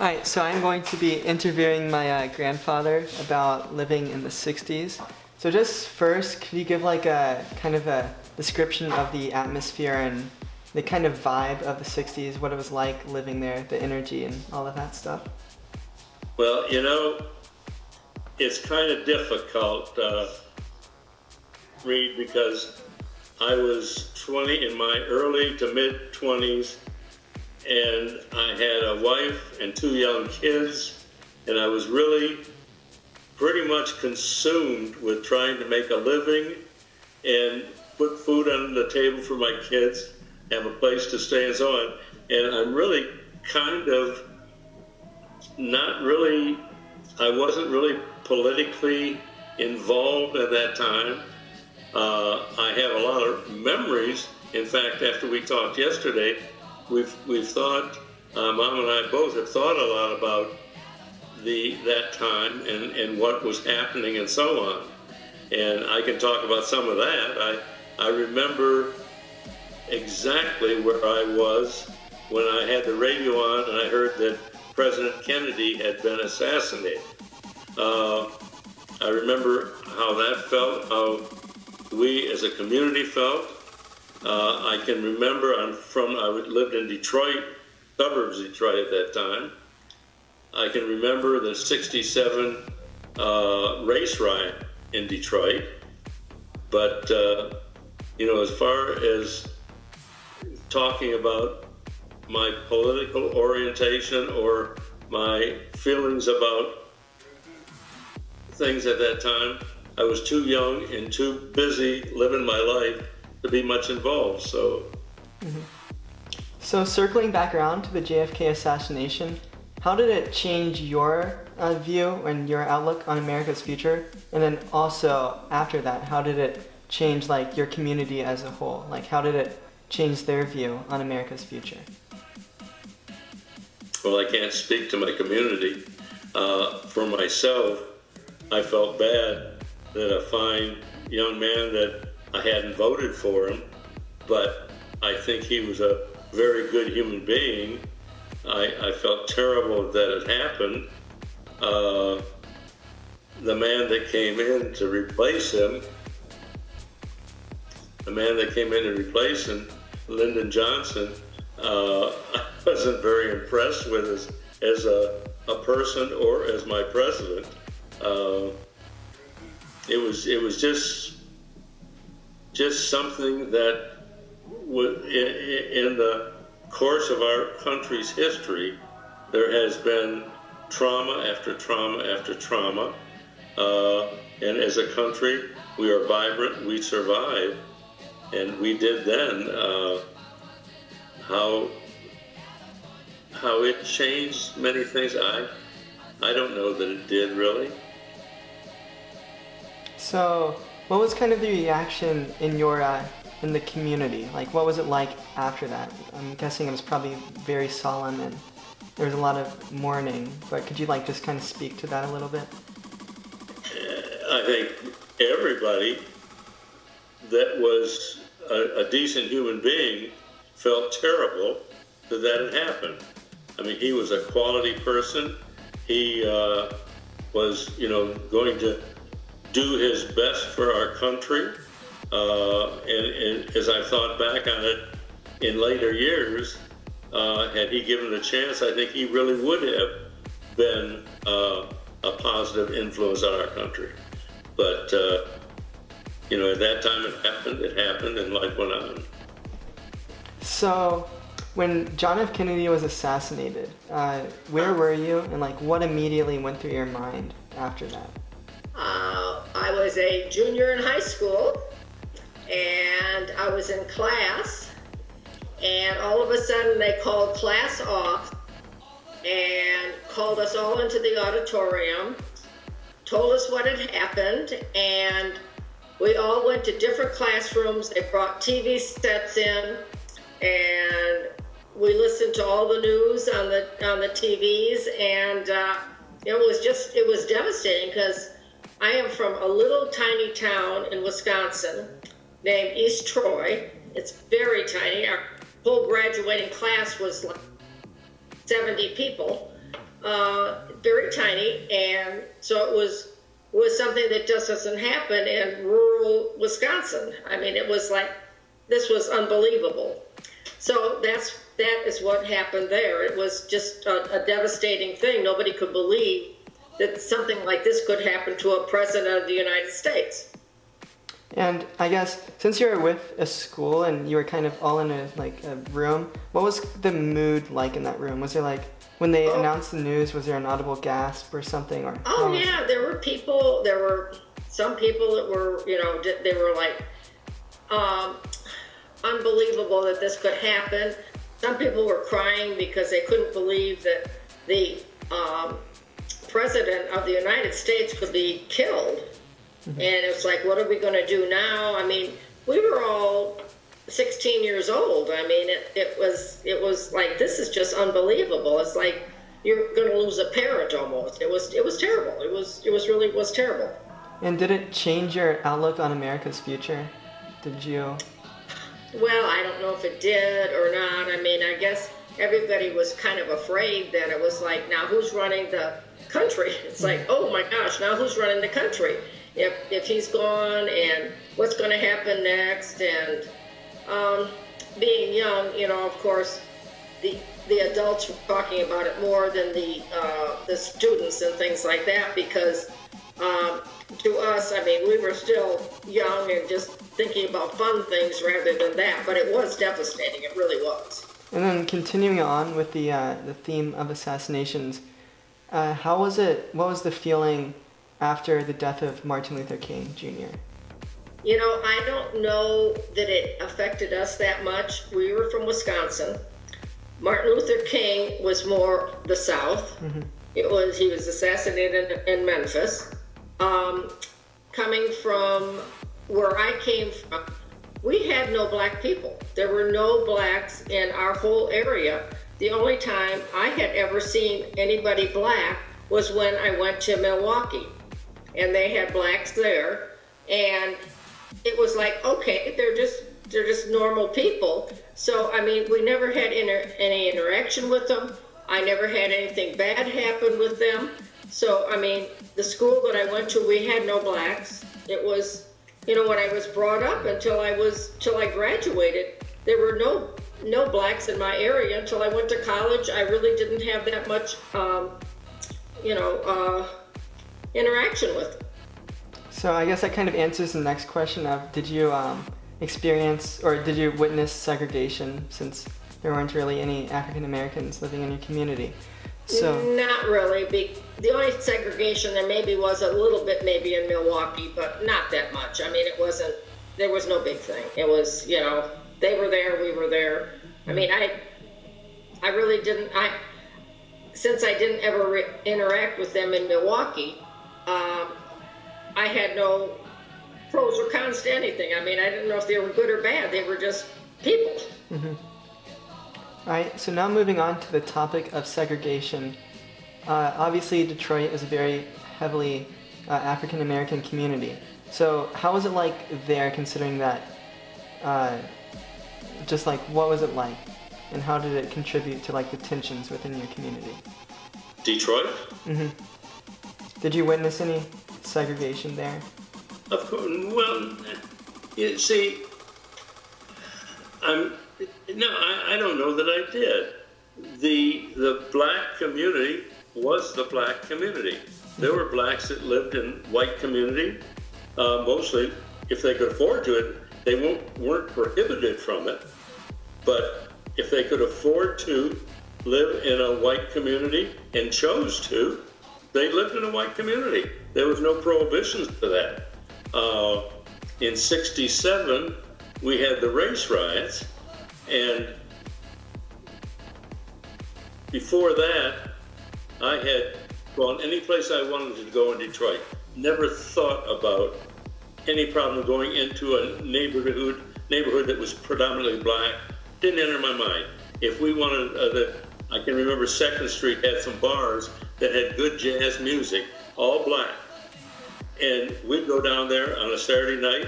Alright, so I'm going to be interviewing my grandfather about living in the 60s. So just first, could you give like a kind of a description of the atmosphere and the kind of vibe of the 60s, what it was like living there, the energy and all of that stuff? Well, it's kind of difficult, Reid, because I was 20 in my early to mid 20s, and I had a wife and 2 young kids, and I was really pretty much consumed with trying to make a living and put food on the table for my kids, have a place to stay and so on. And I'm really kind of I wasn't really politically involved at that time. I have a lot of memories. In fact, after we talked yesterday, we've thought, Mom and I both have thought a lot about that time and what was happening and so on. And I can talk about some of that. I remember exactly where I was when I had the radio on and I heard that President Kennedy had been assassinated. I remember how that felt, how we as a community felt. I can remember I lived in Detroit, suburbs of Detroit at that time. I can remember the '67 race riot in Detroit. But, as far as talking about my political orientation or my feelings about things at that time, I was too young and too busy living my life to be much involved. So, So circling back around to the JFK assassination, how did it change your view and your outlook on America's future? And then also after that, how did it change like your community as a whole? Like how did it change their view on America's future? well, I can't speak to my community. For myself, I felt bad that a fine young man that I hadn't voted for him, but I think he was a very good human being. I felt terrible that it happened. The man that came in to replace him, Lyndon Johnson, I wasn't very impressed with as a person or as my president. It was just something that in the course of our country's history, there has been trauma after trauma after trauma. And as a country, we are vibrant, we survive. And we did then. How it changed many things, I don't know that it did really. So what was kind of the reaction in the community? Like what was it like after that? I'm guessing it was probably very solemn and there was a lot of mourning, but could you just kind of speak to that a little bit? I think everybody that was a decent human being felt terrible that it happened. I mean, he was a quality person. He was, going to do his best for our country. And as I thought back on it in later years, had he given the chance, I think he really would have been a positive influence on our country. But, at that time it happened, and life went on. So, when John F. Kennedy was assassinated, where were you, and what immediately went through your mind after that? I was a junior in high school, and I was in class, and all of a sudden they called class off and called us all into the auditorium, told us what had happened, and we all went to different classrooms. They brought TV sets in, and we listened to all the news on the TVs, and it was devastating because I am from a little tiny town in Wisconsin named East Troy. It's very tiny. Our whole graduating class was 70 people. very tiny, and so it was something that just doesn't happen in rural Wisconsin. I mean, it was like, this was unbelievable. So that is what happened there. It was just a devastating thing. Nobody could believe that something like this could happen to a president of the United States. And I guess since you were with a school and you were kind of all in a room, what was the mood like in that room? Was there like, when they announced the news, was there an audible gasp or something? Or Yeah, there were some people that were, they were like, unbelievable that this could happen. Some people were crying because they couldn't believe that the president of the United States could be killed. Mm-hmm. And it's like, what are we going to do now? I mean, we were all 16 years old. I mean, it was like, this is just unbelievable. It's like you're going to lose a parent almost. It was terrible. It was terrible. And did it change your outlook on America's future? Did you? Well, I don't know if it did or not. I mean, I guess everybody was kind of afraid that it was like, now who's running the country? It's like, oh my gosh, now who's running the country? If he's gone, and what's going to happen next? And being young, of course, the adults were talking about it more than the students and things like that, because to us, I mean, we were still young and just thinking about fun things rather than that, but it was devastating. It really was. And then continuing on with the theme of assassinations, how was it? What was the feeling after the death of Martin Luther King Jr.? I don't know that it affected us that much. We were from Wisconsin. Martin Luther King was more the South. Mm-hmm. He was assassinated in Memphis. Coming from where I came from, we had no black people. There were no blacks in our whole area. The only time I had ever seen anybody black was when I went to Milwaukee, and they had blacks there, and it was like, okay, they're just normal people. So I mean, we never had any interaction with them. I never had anything bad happen with them. So I mean, the school that I went to, we had no blacks. It was, when I was brought up till I graduated, there were no blacks in my area until I went to college. I really didn't have that much, interaction with them. So I guess that kind of answers the next question of, did you experience or did you witness segregation, since there weren't really any African Americans living in your community? So not really. The only segregation there maybe was a little bit maybe in Milwaukee, but not that much. I mean, there was no big thing. It was, they were there, we were there. I mean, I really didn't, since I didn't ever interact with them in Milwaukee, I had no pros or cons to anything. I mean, I didn't know if they were good or bad. They were just people. Mm-hmm. All right, so now moving on to the topic of segregation. Obviously, Detroit is a very heavily African American community. So how was it like there, considering that, just like, what was it like? And how did it contribute to like the tensions within your community? Detroit? Mm-hmm. Did you witness any segregation there? Of course. Well, you see, I don't know that I did. The black community was the black community. There were blacks that lived in white community. Mostly, if they could afford to, they weren't prohibited from it. But if they could afford to live in a white community and chose to, they lived in a white community. There was no prohibitions to that. In '67, we had the race riots, and before that, I had gone any place I wanted to go in Detroit. Never thought about any problem going into a neighborhood that was predominantly black. Didn't enter my mind. If we wanted, I can remember 2nd Street had some bars that had good jazz music, all black. And we'd go down there on a Saturday night,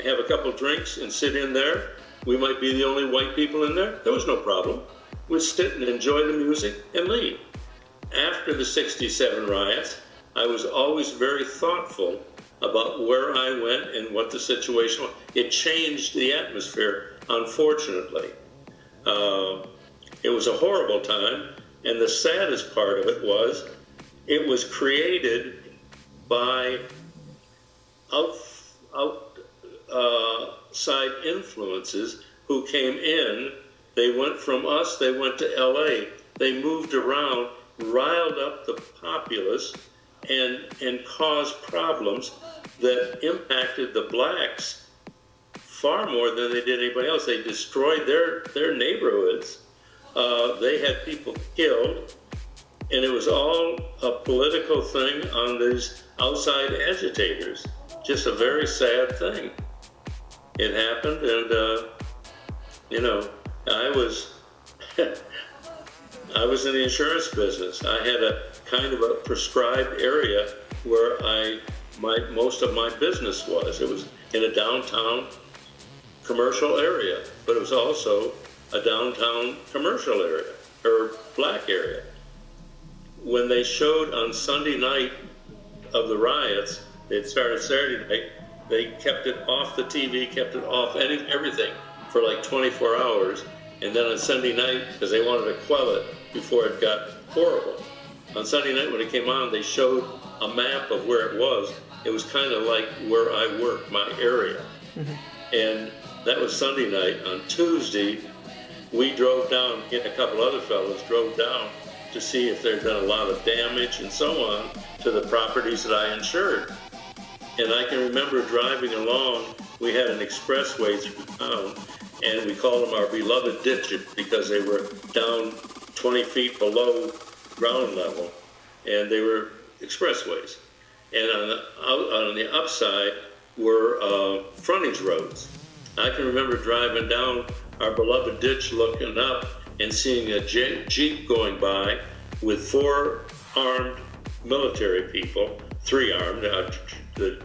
have a couple drinks and sit in there. We might be the only white people in there. There was no problem. We'd sit and enjoy the music and leave. after the 67 riots, I was always very thoughtful about where I went and what the situation was. It changed the atmosphere, unfortunately. It was a horrible time, and the saddest part of it was created by outside influences who came in. They went from us, they went to LA, they moved around, riled up the populace, and caused problems that impacted the blacks far more than they did anybody else. They destroyed their neighborhoods. They had people killed, and it was all a political thing on these outside agitators. Just a very sad thing. It happened, and I was I was in the insurance business. I had a kind of a prescribed area where most of my business was. It was in a downtown commercial area, but it was also a downtown commercial area, or black area. When they showed on Sunday night of the riots, it started Saturday night, they kept it off the TV, kept it off everything for like 24 hours. And then on Sunday night, because they wanted to quell it before it got horrible, on Sunday night when it came on, they showed a map of where it was. It was kind of like where I worked, my area. Mm-hmm. And that was Sunday night. On Tuesday, we drove down, me and a couple other fellows drove down to see if there'd been a lot of damage and so on to the properties that I insured. And I can remember driving along, we had an expressway through town, and we called them our beloved ditches because they were down 20 feet below ground level, and they were expressways. And on the upside were frontage roads. I can remember driving down our beloved ditch, looking up and seeing a Jeep going by with 4 armed military people, 3 armed. The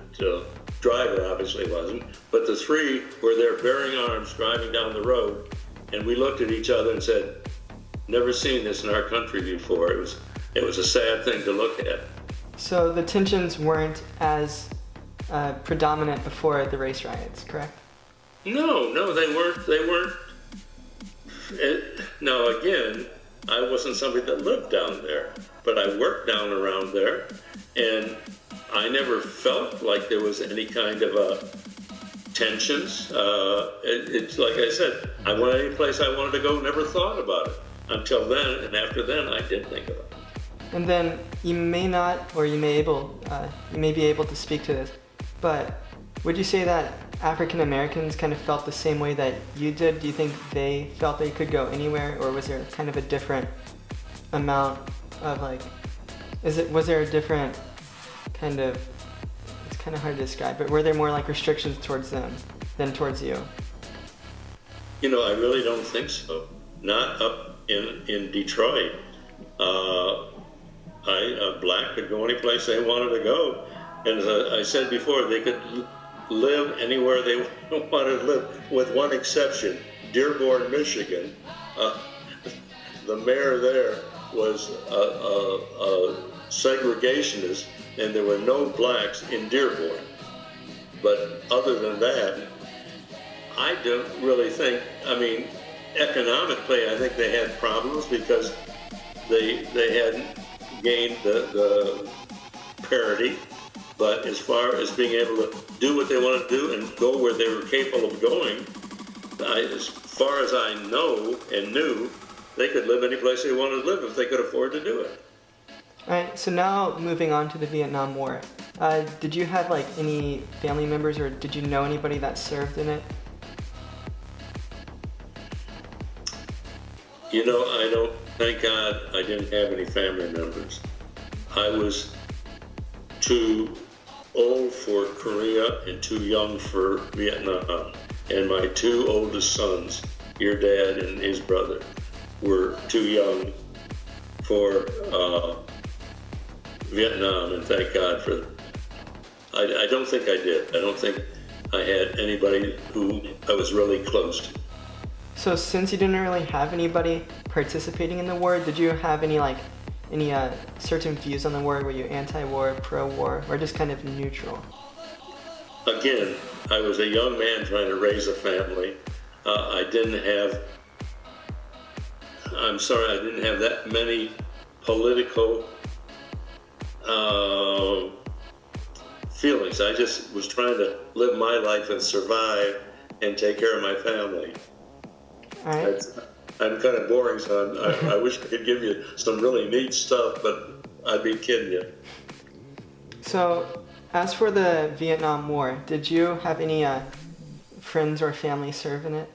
driver obviously wasn't, but the 3 were there bearing arms driving down the road. And we looked at each other and said, never seen this in our country before. It was a sad thing to look at. So the tensions weren't as predominant before the race riots, correct? No, they weren't. Now again, I wasn't somebody that lived down there, but I worked down around there, and I never felt like there was any kind of tensions. It's like I said, I went any place I wanted to go, never thought about it until then, and after then I did think about it. And then you may not, or you may be able to speak to this, but would you say that African Americans kind of felt the same way that you did? Do you think they felt they could go anywhere, or was there kind of a different amount of was there a different kind of, it's kind of hard to describe, but were there more like restrictions towards them than towards you? I really don't think so. Not up in Detroit. A black could go any place they wanted to go. And as I said before, they could live anywhere they wanted to live, with one exception, Dearborn, Michigan. The mayor there was a segregationist, and there were no blacks in Dearborn. But other than that, I don't really think, economically, I think they had problems because they hadn't gained the parity. But as far as being able to do what they wanted to do and go where they were capable of going, as far as I know and knew, they could live any place they wanted to live if they could afford to do it. All right, so now moving on to the Vietnam War. Did you have any family members, or did you know anybody that served in it? I don't, thank God I didn't have any family members. I was too old for Korea and too young for Vietnam. And my 2 oldest sons, your dad and his brother, were too young for Vietnam, and thank God for them. I don't think I did. I don't think I had anybody who I was really close to. So since you didn't really have anybody participating in the war, did you have any any certain views on the war? Were you anti-war, pro-war, or just kind of neutral? Again, I was a young man trying to raise a family. I didn't have that many political feelings. I just was trying to live my life and survive and take care of my family. All right. I'm kind of boring, so I wish I could give you some really neat stuff, but I'd be kidding you. So, as for the Vietnam War, did you have any friends or family serve in it?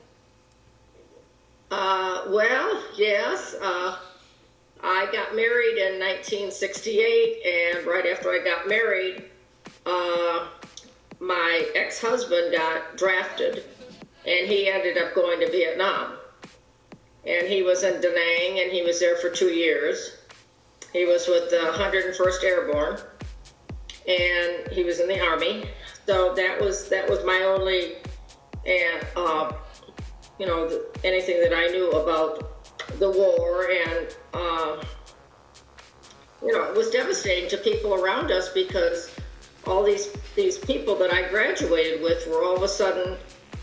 Well, yes. I got married in 1968, and right after I got married, my ex-husband got drafted, and he ended up going to Vietnam. And he was in Da Nang, and he was there for 2 years. He was with the 101st Airborne, and he was in the Army. So that was my only, anything that I knew about the war. And it was devastating to people around us, because all these people that I graduated with were all of a sudden,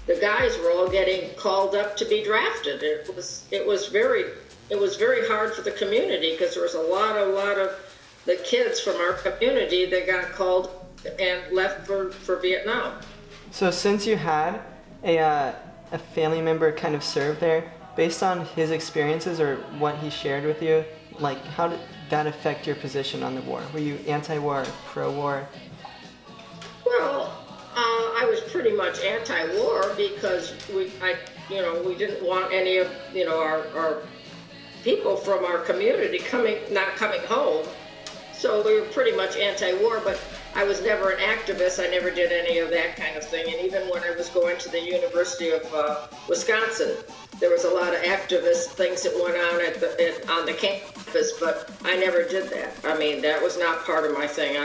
the guys were all getting called up to be drafted. It was very hard for the community, because there was a lot of the kids from our community that got called and left for Vietnam. So since you had a family member kind of serve there, based on his experiences or what he shared with you, like how did that affect your position on the war? Were you anti-war, pro-war? Well, I was pretty much anti-war, because we didn't want any of our people from our community not coming home. So we were pretty much anti-war, but I was never an activist. I never did any of that kind of thing. And even when I was going to the University of Wisconsin, there was a lot of activist things that went on on the campus, but I never did that. I mean, that was not part of my thing.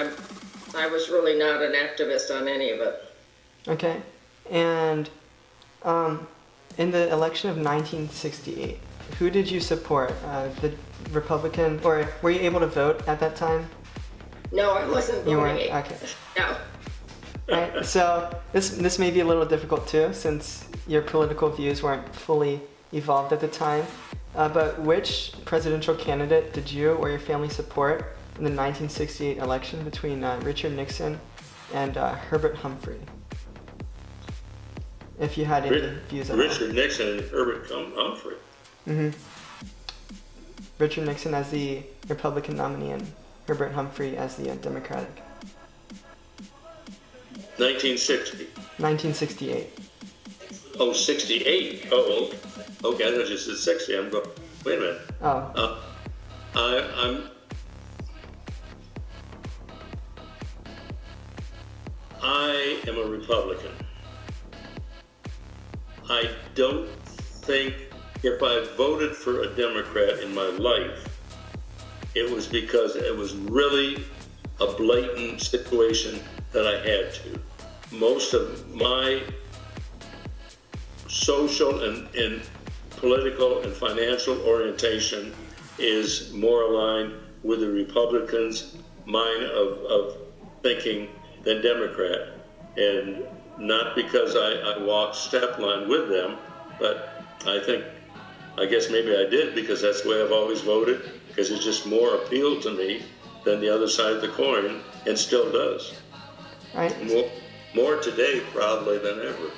I was really not an activist on any of it. Okay. And in the election of 1968, who did you support? The Republican, or were you able to vote at that time? No, I wasn't voting. You weren't? Okay. No. Right. So this may be a little difficult too, since your political views weren't fully evolved at the time. But which presidential candidate did you or your family support in the 1968 election between Richard Nixon and Herbert Humphrey? If you had any views on that. Richard Nixon and Herbert Humphrey. Mm-hmm. Richard Nixon as the Republican nominee and Herbert Humphrey as the Democratic. 1960. 1968. Oh, 68. Oh, okay. I thought you said 60. I'm going, wait a minute. Oh. I am a Republican. I don't think if I voted for a Democrat in my life, it was because it was really a blatant situation that I had to. Most of my social and political and financial orientation is more aligned with the Republicans' mind of thinking than Democrat. And not because I walked step line with them, but I guess maybe I did, because that's the way I've always voted, because it just more appealed to me than the other side of the coin, and still does. Right. More today probably than ever.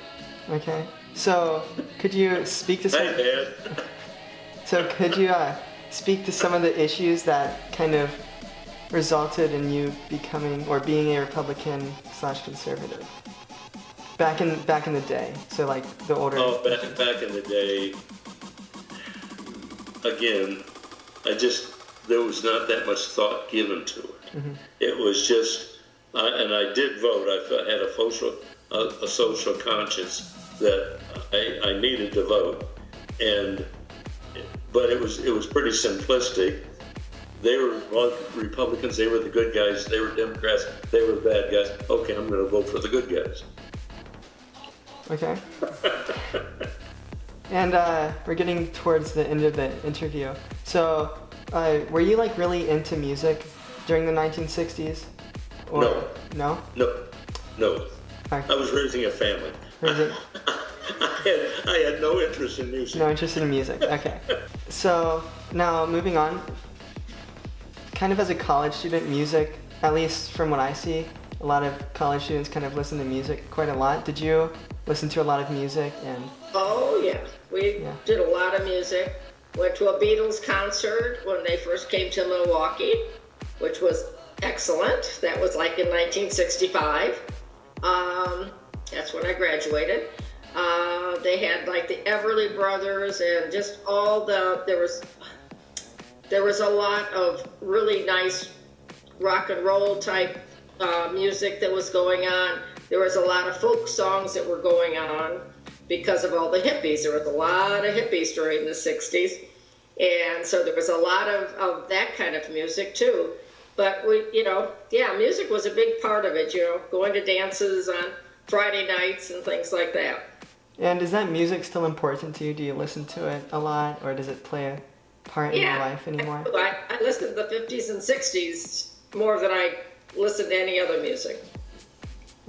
Okay. So could you speak to some? Hey, Dad. So could you speak to some of the issues that kind of resulted in you becoming or being a Republican/conservative back in the day? So like the older. Oh, back in the day. Again, there was not that much thought given to it. Mm-hmm. It was just, and I did vote. I had a social conscience that I needed to vote, but it was pretty simplistic. They were all Republicans. They were the good guys. They were Democrats. They were the bad guys. Okay, I'm going to vote for the good guys. Okay. And we're getting towards the end of the interview. So were you like really into music during the 1960s? Or, No. No? No. Okay. I was raising a family. Raising- I had no interest in music. No interest in music. Okay. So now moving on, kind of as a college student, music, at least from what I see, a lot of college students kind of listen to music quite a lot. Did you listen to a lot of music? And Oh, yeah. We Yeah. did a lot of music. Went to a Beatles concert when they first came to Milwaukee, which was excellent. That was like in 1965. That's when I graduated. They had like the Everly Brothers and just all there was a lot of really nice rock and roll type music that was going on. There was a lot of folk songs that were going on because of all the hippies. There was a lot of hippies during the 60s. And so there was a lot of that kind of music too. But music was a big part of it, going to dances on Friday nights and things like that. And is that music still important to you? Do you listen to it a lot, or does it play a part in your life anymore? I listened to the 50s and 60s more than I listened to any other music.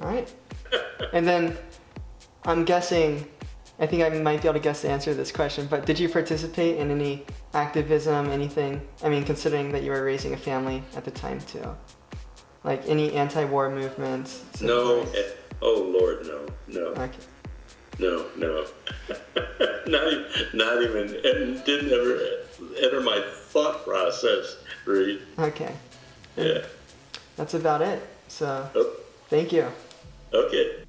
All right. And then I'm guessing, I think I might be able to guess the answer to this question, but did you participate in any activism, anything? I mean, considering that you were raising a family at the time too. Like any anti-war movements? No. Oh, Lord, no. Okay. No. not even, it didn't ever enter my thought process, Reid. Okay. Yeah. That's about it. So, Oh, thank you. okay.